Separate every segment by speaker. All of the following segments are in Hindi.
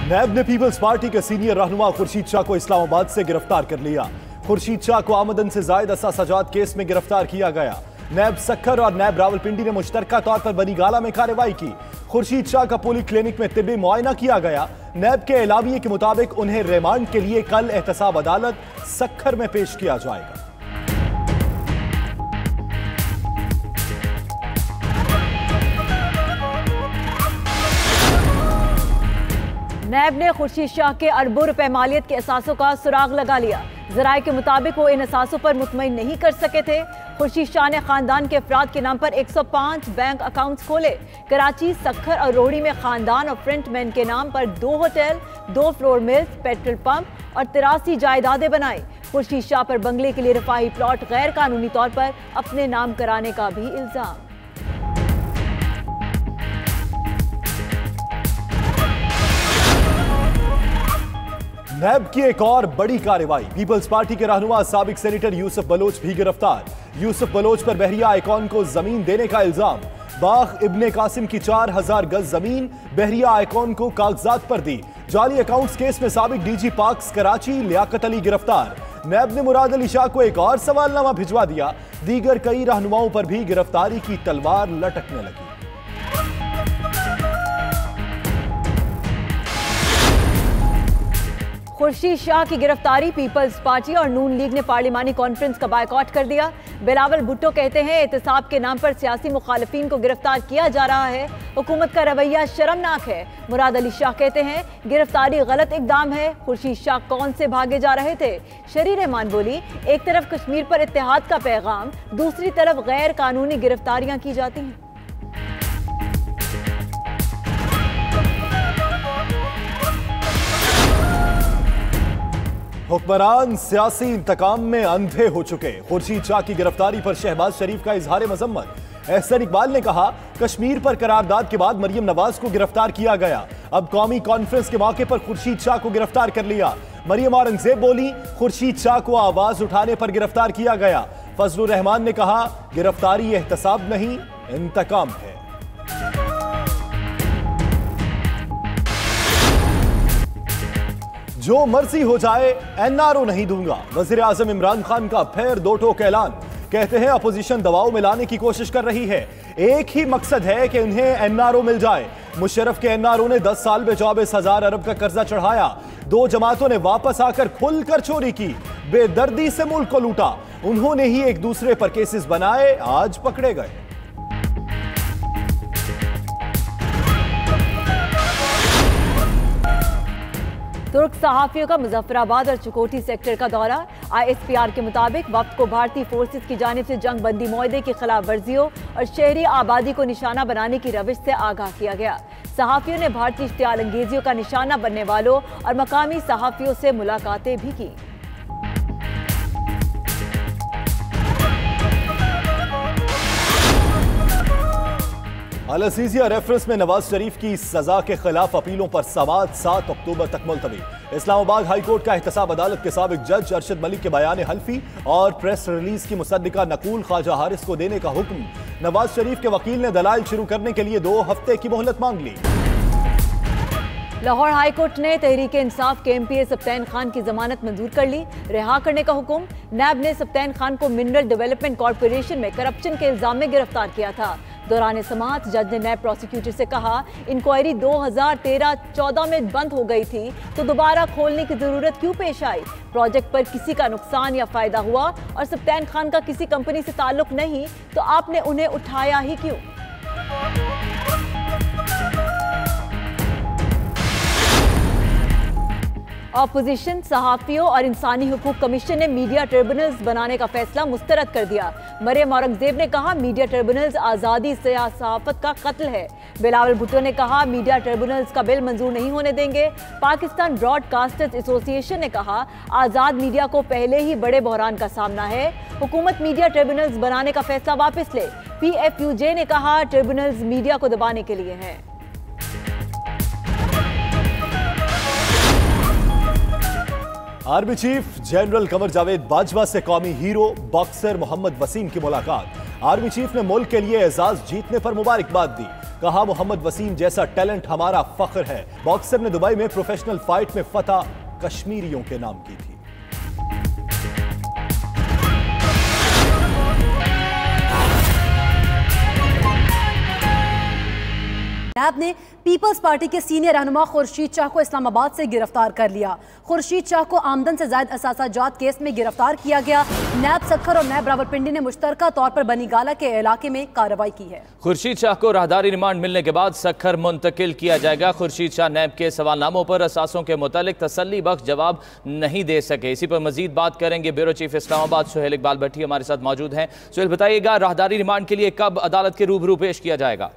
Speaker 1: नैब ने पीपल्स पार्टी के सीनियर रहनुमा खुर्शीद शाह को इस्लामाबाद से गिरफ्तार कर लिया। खुर्शीद शाह को आमदन से जायद असासजात केस में गिरफ्तार किया गया। नैब सक्खर और नैब रावलपिंडी ने मुश्तरका तौर पर बनीगाला में कार्रवाई की। खुर्शीद शाह का पोली क्लिनिक में तिब्बी मुआयना किया गया। नैब के एलामिये के मुताबिक उन्हें रिमांड के लिए कल एहतसाब अदालत सक्खर में पेश किया जाएगा।
Speaker 2: नैब ने खुर्शीद शाह के अरबों रुपए मालियत के असासों का सुराग लगा लिया। जराये के मुताबिक वो इन असासों पर मुतमईन नहीं कर सके थे। खुर्शीद शाह ने खानदान के अफराद के नाम पर 105 बैंक अकाउंट्स खोले। कराची, सक्खर और रोहड़ी में खानदान और फ्रंटमैन के नाम पर 2 hotel, 2 flour mills, petrol pump और 83 जायदादें बनाई। खुर्शीद शाह पर बंगले के लिए रफाही प्लॉट गैर कानूनी तौर पर अपने नाम कराने का भी इल्जाम।
Speaker 1: नैब की एक और बड़ी कार्रवाई। पीपल्स पार्टी के रहनुमा साबिक सेनेटर यूसुफ बलोच भी गिरफ्तार। यूसुफ बलोच पर बहरिया आइकॉन को जमीन देने का इल्जाम। बाग इब्ने कासिम की 4000 गज जमीन बहरिया आइकॉन को कागजात पर दी। जाली अकाउंट्स केस में साबिक डीजी पाक्स कराची लियाकत अली गिरफ्तार। नैब ने मुराद अली शाह को एक और सवालनामा भिजवा दिया। दीगर कई रहनुमाओं पर भी गिरफ्तारी की तलवार लटकने लगी।
Speaker 2: खुर्शीद शाह की गिरफ्तारी। पीपल्स पार्टी और नून लीग ने पार्लिमानी कॉन्फ्रेंस का बायकॉट कर दिया। बिलावल भुट्टो कहते हैं एहतसाब के नाम पर सियासी मुखालिफिन को गिरफ्तार किया जा रहा है। हुकूमत का रवैया शर्मनाक है। मुराद अली शाह कहते हैं गिरफ्तारी गलत इकदाम है। खुर्शीद शाह कौन से भागे जा रहे थे? शरी रहमान बोली, एक तरफ कश्मीर पर इत्तेहाद का पैगाम, दूसरी तरफ गैर कानूनी गिरफ्तारियां की जाती हैं।
Speaker 1: हुक्मरान सियासी इंतकाम में अंधे हो चुके। खुर्शीद शाह की गिरफ्तारी पर शहबाज शरीफ का इजहार मजम्मत। एहसन इकबाल ने कहा, कश्मीर पर करारदाद के बाद मरियम नवाज को गिरफ्तार किया गया। अब कौमी कॉन्फ्रेंस के मौके पर खुर्शीद शाह को गिरफ्तार कर लिया। मरियम औरंगजेब बोली, खुर्शीद शाह को आवाज उठाने पर गिरफ्तार किया गया। फजलुर रहमान ने कहा, गिरफ्तारी एहतसाब नहीं, इंतकाम है। जो मर्जी हो जाए, एनआरओ नहीं दूंगा। वजीर आजम इमरान खान का फिर दो टोक ऐलान। कहते हैं अपोजिशन दबाव में लाने की कोशिश कर रही है। एक ही मकसद है कि उन्हें एनआरओ मिल जाए। मुशर्रफ के एनआरओ ने 10 साल में 24,000 अरब का कर्जा चढ़ाया। 2 जमातों ने वापस आकर खुलकर चोरी की, बेदर्दी से मुल्क को लूटा। उन्होंने ही एक दूसरे पर केसेस बनाए, आज पकड़े गए।
Speaker 2: तुर्क सहाफियों का मुजफ्फराबाद और चुकोटी सेक्टर का दौरा। ISPR के मुताबिक वक्त को भारतीय फोर्सेस की जानिब से जंग बंदी मुआहदे की खिलाफ वर्जियों और शहरी आबादी को निशाना बनाने की रविश से आगाह किया गया। सहाफियों ने भारतीय इश्तियाल अंगेजियों का निशाना बनने वालों और मकामी सहाफियों से मुलाकातें भी की।
Speaker 1: अल-अज़ीज़िया रेफरेंस में नवाज शरीफ की सजा के खिलाफ अपीलों पर समाअत 7 अक्टूबर तक मुलतवी। इस्लामाबाद हाई कोर्ट का एहतसाब अदालत के साबिक जज अरशद मलिक के बयान हल्फी और प्रेस रिलीज की मुसद्दिका नकूल ख्वाजा हारिस को देने का हुक्म। नवाज शरीफ के वकील ने दलाइल शुरू करने के लिए 2 हफ्ते की मोहलत मांग ली।
Speaker 2: लाहौर हाई कोर्ट ने तहरीक इंसाफ के MPA सब्तैन खान की जमानत मंजूर कर ली। रिहा करने का हुक्म। नैब ने सब्तैन खान को मिनरल डेवलपमेंट कॉरपोरेशन में करप्शन के इल्जाम में गिरफ्तार किया था। दौरान समाअत जज ने नैब प्रोसिक्यूटर से कहा, इंक्वायरी 2013-14 में बंद हो गई थी तो दोबारा खोलने की जरूरत क्यों पेश आई? प्रोजेक्ट पर किसी का नुकसान या फायदा हुआ और सब्तैन खान का किसी कंपनी से ताल्लुक नहीं तो आपने उन्हें उठाया ही क्यों? ऑपोजिशन, सहाफियों और इंसानी हुकूक कमीशन ने मीडिया ट्रिब्यूनल्स बनाने का फैसला मुस्तरद कर दिया। मरियम औरंगजेब ने कहा, मीडिया ट्रिब्यूनल्स आज़ादी से सहाफत का कत्ल है। बिलावल भुट्टो ने कहा, मीडिया ट्रिब्यूनल्स का बिल मंजूर नहीं होने देंगे। पाकिस्तान ब्रॉडकास्टर्स एसोसिएशन ने कहा, आज़ाद मीडिया को पहले ही बड़े बहरान का सामना है। हुकूमत मीडिया ट्रिब्यूनल्स बनाने का फैसला वापस ले। PFUJ ने कहा, ट्रिब्यूनल्स मीडिया को दबाने के लिए हैं।
Speaker 1: Army chief general Qamar Javed Bajwa से कौमी हीरो बॉक्सर मोहम्मद वसीम की मुलाकात। आर्मी चीफ ने मुल्क के लिए एजाज जीतने पर मुबारकबाद दी। कहा मोहम्मद वसीम जैसा टैलेंट हमारा फख्र है। बॉक्सर ने दुबई में प्रोफेशनल फाइट में फतह कश्मीरियों के नाम की थी।
Speaker 3: नैब ने पीपल्स पार्टी के सीनियर रहनुमा खुर्शीद शाह को इस्लामाबाद से गिरफ्तार कर लिया। खुर्शीद शाह को आमदन से जायद असासाजात केस में गिरफ्तार किया गया। नैब सक्खर और नैब रावलपिंडी ने मुश्तरका तौर पर बनीगाला के इलाके में कार्रवाई की है।
Speaker 4: खुर्शीद शाह को राहदारी रिमांड मिलने के बाद सक्खर मुंतकिल किया जाएगा। खुर्शीद शाह नैब के सवालनामों पर असासों के मुतालिक तसल्ली बख्श जवाब नहीं दे सके। इसी पर मजीद बात करेंगे। ब्यूरो चीफ इस्लामाबाद सुहेल इकबाल भट्टी हमारे साथ मौजूद हैं। सुहेल बताइएगा, राहदारी रिमांड के लिए कब अदालत के रूबरू पेश किया जाएगा?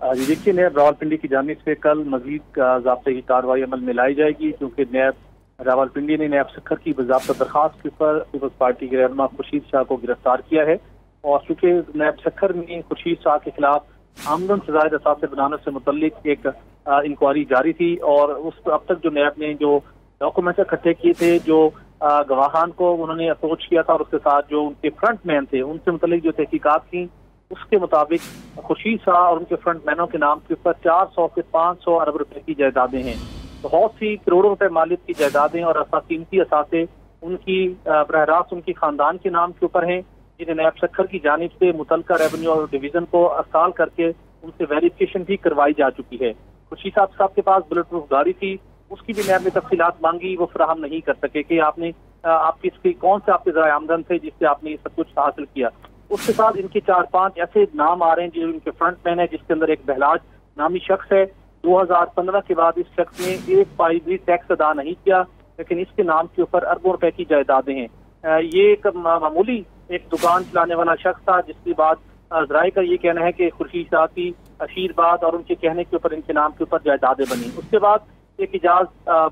Speaker 5: जी देखिए, नैब रावलपिंडी की जानिब से कल मजीद ज़ाब्ते की कार्रवाई अमल में लाई जाएगी, क्योंकि नैब रावलपिंडी ने नैब सक्खर की बाज़ाब्ता दरखास्त के ऊपर पीपल्स पार्टी के रहनुमा खुर्शीद शाह को गिरफ्तार किया है। और चूंकि नैब सक्खर में खुर्शीद शाह के खिलाफ आमदन से ज़ायद असासे बनाने से मुतल्लिक एक इंक्वायरी जारी थी, और उस अब तक जो नैब ने जो डॉक्यूमेंट्स इकट्ठे किए थे, जो गवाहान को उन्होंने अप्रोच किया था और उसके साथ जो उनके फ्रंट मैन थे उनसे मुतल्लिक जो तहकीकात थी, उसके मुताबिक खुर्शीद शाह और उनके फ्रंट मैनों के नाम के ऊपर 400 से 500 अरब रुपए की जायदादें हैं। बहुत सी करोड़ों रुपए मालियत की जायदादें और कीमती असासे उनकी बरह रास्त उनकी खानदान के नाम के ऊपर हैं, जिन्हें नैब सक्खर की जानिब से मुतलका रेवेन्यू और डिवीजन को अरसाल करके उनसे वेरिफिकेशन भी करवाई जा चुकी है। खुर्शीद साहब के पास बुलेट प्रूफ गाड़ी थी, उसकी भी नैब ने तफसीलात मांगी, वो फराहम नहीं कर सके कि आपने आपकी इसकी कौन से आपके ज़राए आमदन थे जिससे आपने सब कुछ हासिल किया। उसके साथ इनके 4-5 ऐसे नाम आ रहे हैं जो इनके फ्रंट मैन है, जिसके अंदर एक बहलाज नामी शख्स है। 2015 के बाद इस शख्स ने एक पाई भी टैक्स अदा नहीं किया, लेकिन इसके नाम के ऊपर अरबों रुपए की जायदादें हैं। ये एक मामूली एक दुकान चलाने वाला शख्स था, जिसके बाद जराए का ये कहना है कि खुर्शीद शाह की आशीर्वाद और उनके कहने के ऊपर इनके नाम के ऊपर जायदादें बनी। उसके बाद एक इजाज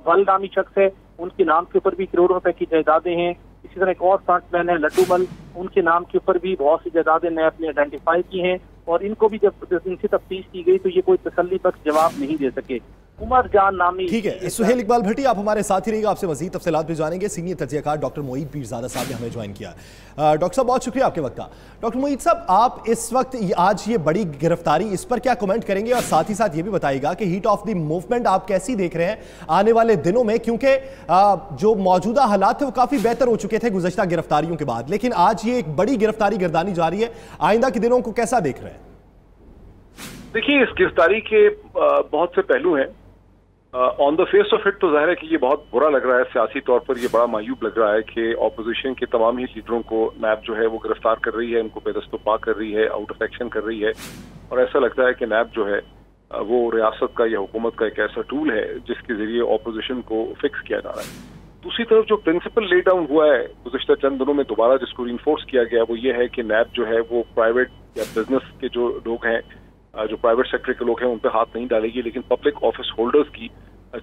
Speaker 5: भल नामी शख्स है, उनके नाम के ऊपर भी करोड़ों रुपए की जायदादें हैं। इसी तरह एक और फ्रंटमैन है लड्डू मल, उनके नाम के ऊपर भी बहुत सी जायदादें नैब ने आइडेंटिफाई की हैं, और इनको भी जब इनसे तफ्तीश की गई तो ये कोई तसल्ली बख्श जवाब नहीं दे सके। उमर जान नामी।
Speaker 1: ठीक है, सुहेल इकबाल भट्टी आप हमारे साथ ही रहिएगा, आपसे मजीद तफसीलात भी जानेंगे। सीनियर तज्ज़ियाकार डॉक्टर मोईद पीरज़ादा साहब ने हमें ज्वाइन किया। डॉक्टर साहब बहुत शुक्रिया आपके वक्त का। डॉक्टर मोईद साहब, आप इस वक्त आज ये बड़ी गिरफ्तारी, इस पर क्या कमेंट करेंगे, और साथ ही साथ ये भी बताइएगा कि हीट ऑफ द मूवमेंट आप कैसी देख रहे हैं आने वाले दिनों में, क्योंकि जो मौजूदा हालात थे वो काफी बेहतर हो चुके थे गुज़श्ता गिरफ्तारियों के बाद, लेकिन आज ये एक बड़ी गिरफ्तारी गर्दानी जा रही है। आइंदा के दिनों को कैसा देख रहे हैं?
Speaker 6: देखिए, इस गिरफ्तारी के बहुत से पहलू हैं। On the face of it तो जाहिर है कि ये बहुत बुरा लग रहा है, सियासी तौर पर ये बड़ा मायूब लग रहा है कि ऑपोजिशन के तमाम ही लीडरों को नैब जो है वो गिरफ्तार कर रही है, उनको बेदस्तपा कर रही है, आउट ऑफ एक्शन कर रही है, और ऐसा लगता है कि नैब जो है वो रियासत का या हुकूमत का एक ऐसा टूल है जिसके जरिए ऑपोजिशन को फिक्स किया जा रहा है। दूसरी तरफ जो प्रिंसिपल ले डाउन हुआ है गुज़श्ता चंद दिनों में दोबारा जिसको रिइंफोर्स किया गया वो ये है कि नैब जो है वो प्राइवेट या बिजनेस के जो लोग हैं, जो प्राइवेट सेक्टर के लोग हैं, उन पर हाथ नहीं डालेगी, लेकिन पब्लिक ऑफिस होल्डर्स की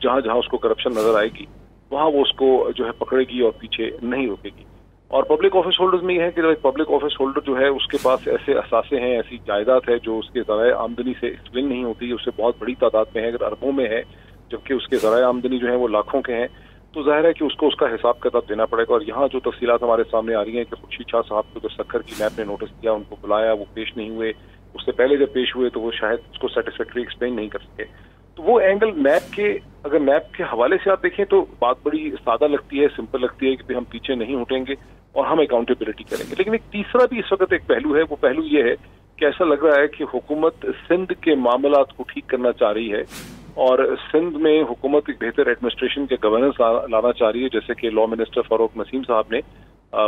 Speaker 6: जहां जहां उसको करप्शन नजर आएगी वहां वो उसको जो है पकड़ेगी और पीछे नहीं रोकेगी। और पब्लिक ऑफिस होल्डर्स में यह है कि पब्लिक ऑफिस होल्डर जो है उसके पास ऐसे असासे हैं, ऐसी जायदाद है जो उसके ज़राए आमदनी से स्विंग नहीं होती, उससे बहुत बड़ी तादाद में है, अगर अरबों में है, जबकि उसके ज़राए आमदनी जो है वो लाखों के हैं, तो जाहिर है कि उसको उसका हिसाब किताब देना पड़ेगा। और यहाँ जो तफसीलात हमारे सामने आ रही हैं कि खुर्शीद शाह साहब को जो सक्खर की नैब ने नोटिस दिया, उनको बुलाया, वो पेश नहीं हुए, उससे पहले जब पेश हुए तो वो शायद उसको सेटिस्फैक्टरी एक्सप्लेन नहीं कर सके। तो वो एंगल नैब के, अगर नैब के हवाले से आप देखें तो बात बड़ी सादा लगती है, सिंपल लगती है कि हम पीछे नहीं हटेंगे और हम अकाउंटेबिलिटी करेंगे। लेकिन एक तीसरा भी इस वक्त एक पहलू है, वो पहलू ये है कि ऐसा लग रहा है कि हुकूमत सिंध के मामलात को ठीक करना चाह रही है और सिंध में हुकूमत एक बेहतर एडमिनिस्ट्रेशन के गवर्नेंस लाना चाह रही है, जैसे कि लॉ मिनिस्टर फारूक नसीम साहब ने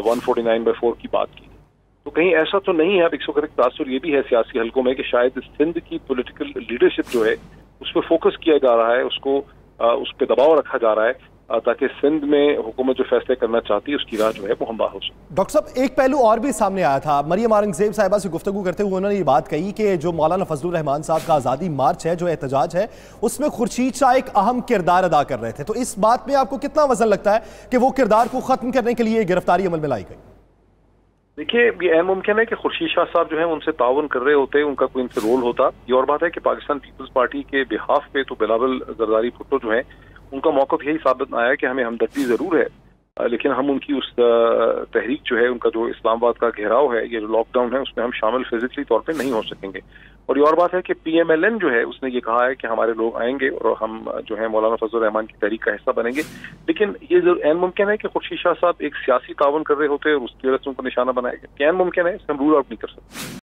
Speaker 6: 149/4 की बात की। तो कहीं ऐसा तो नहीं है, अब एक वक्त तासुर ये भी है सियासी हलकों में कि शायद सिंध की पॉलिटिकल लीडरशिप जो है उस पर फोकस किया जा रहा है, उसको उस पर दबाव रखा जा रहा है ताकि सिंध में हुकूमत जो फैसले करना चाहती है उसकी राह जो है वो हमवार हो सके।
Speaker 1: डॉक्टर साहब, एक पहलू और भी सामने आया था। मरियम औरंगजेब साहिबा से गुफ्तगू करते हुए उन्होंने ये बात कही कि जो मौलाना फजलुर रहमान साहब का आज़ादी मार्च है, जो एहतजाज है, उसमें खुर्शीद शाह एक अहम किरदार अदा कर रहे थे। तो इस बात में आपको कितना वजन लगता है कि वो किरदार को खत्म करने के लिए गिरफ्तारी अमल में लाई गई?
Speaker 6: देखिए, ये अहम मुमकिन है कि खुर्शीद शाह साहब जो है उनसे ताउन कर रहे होते, उनका कोई इनसे रोल होता। ये और बात है कि पाकिस्तान पीपल्स पार्टी के बिहाफ पे तो बिलावल जरदारी भुट्टो जो है उनका मौक़िफ़ यही साबित आया कि हमें हमदर्दी जरूर है, लेकिन हम उनकी उस तहरीक जो है, उनका जो इस्लामाबाद का घेराव है, ये जो लॉकडाउन है, उसमें हम शामिल फिजिकली तौर पे नहीं हो सकेंगे। और ये और बात है कि PMLN जो है उसने ये कहा है कि हमारे लोग आएंगे और हम जो है मौलाना फजल रहमान की तहरीक का हिस्सा बनेंगे, लेकिन ये ऐन मुमकिन है कि खुर्शीद शाह साहब एक सियासी ताउन कर रहे होते हैं और उसकी वजह से उनको निशाना बनाया गया। ऐन मुमकिन है, इसमें हम रूल आउट नहीं कर सकते।